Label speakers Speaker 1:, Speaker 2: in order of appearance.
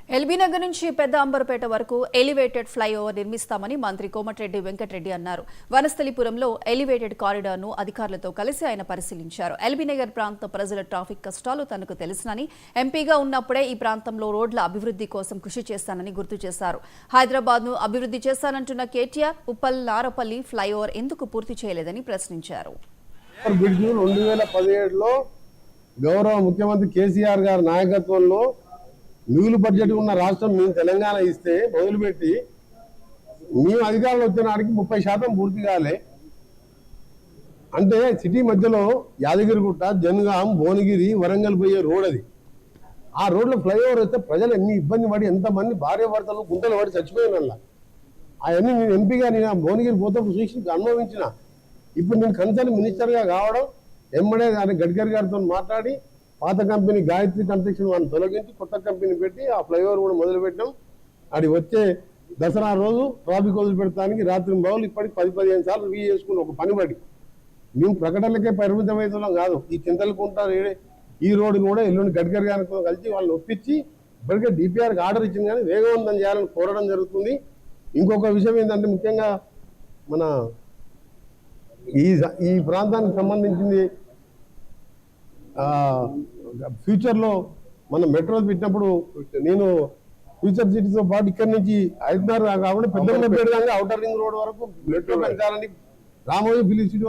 Speaker 1: LB Nagar నుంచి పెద్ద అంబర్పేట వరకు ఎలివేటెడ్ ఫ్లైఓవర్ నిర్మిస్తామని మంత్రి కోమటిరెడ్డి వెంకటరెడ్డి అన్నారు. వనస్థలిపురంలో ఎలివేటెడ్ కారిడార్ను అధికారులతో కలిసి ఆయన పరిశీలించారు. ఎల్బీ నగర్ ప్రాంత ప్రజల ట్రాఫిక్ కష్టాలు తనకు తెలుసునని, ఎంపీగా ఉన్నప్పుడే ఈ ప్రాంతంలో రోడ్ల అభివృద్ధి కోసం కృషి చేస్తానని గుర్తు చేశారు. హైదరాబాద్ను అభివృద్ధి చేస్తానంటున్న కేటీఆర్ ఉప్పల్ నారపల్లి ఫ్లైఓవర్ ఎందుకు పూర్తి చేయలేదని ప్రశ్నించారు.
Speaker 2: గౌరవ ముఖ్యమంత్రి కేసీఆర్ గారి నాయకత్వంలో మిగులు బడ్జెట్ ఉన్న రాష్ట్రం మేము తెలంగాణ ఇస్తే మొదలుపెట్టి మేము అధికారంలో వచ్చిన నాటికి 30% పూర్తి కాలే. అంటే సిటీ మధ్యలో యాదగిరిగుట్ట, జనగాం, భువనగిరి, వరంగల్ పోయే రోడ్ అది. ఆ రోడ్లో ఫ్లైఓవర్ వస్తే ప్రజలు ఎన్ని ఇబ్బంది పడి ఎంతమంది భార్య భర్తలు గుంటలు పడి చచ్చిపోయినల్లా. అవన్నీ నేను ఎంపీగా నేను భువనగిరి పోతే చూసి అనుభవించిన. ఇప్పుడు నేను కన్సర్న్ మినిస్టర్గా కావడం ఎమ్మడే గడ్కరీ గారితో మాట్లాడి పాత కంపెనీ గాయత్రి కన్స్ట్రక్షన్ వాళ్ళని తొలగించి కొత్త కంపెనీ పెట్టి ఆ ఫ్లైఓవర్ కూడా మొదలుపెట్టాం. అది వచ్చే దసరా రోజు ట్రాఫిక్ వదిలిపెడతానికి రాత్రి బావులు ఇప్పటికి 10-15 సార్లు రివ్యూ చేసుకుని ఒక పని పడి మేము ప్రకటనలకే పరిమితమవుతున్నాం కాదు. ఈ చింతలకుంట ఈ రోడ్డు కూడా ఎల్లుండి గడ్కరీ గారితో కలిసి వాళ్ళని ఒప్పించి ఇప్పటికే డిపిఆర్కి ఆర్డర్ ఇచ్చింది, కానీ వేగవంతం చేయాలని కోరడం జరుగుతుంది. ఇంకొక విషయం ఏంటంటే ముఖ్యంగా మన ఈ ప్రాంతానికి సంబంధించింది ఫ్యూచర్లో మనం మెట్రోలు పెట్టినప్పుడు నేను ఫ్యూచర్ సిటీతో పాటు ఇక్కడ నుంచి 5:30 కాకుండా పెద్ద అవుటర్ రింగ్ రోడ్ వరకు మెట్రో పెంచాలని రామోజీ ఫిలిం సిటీ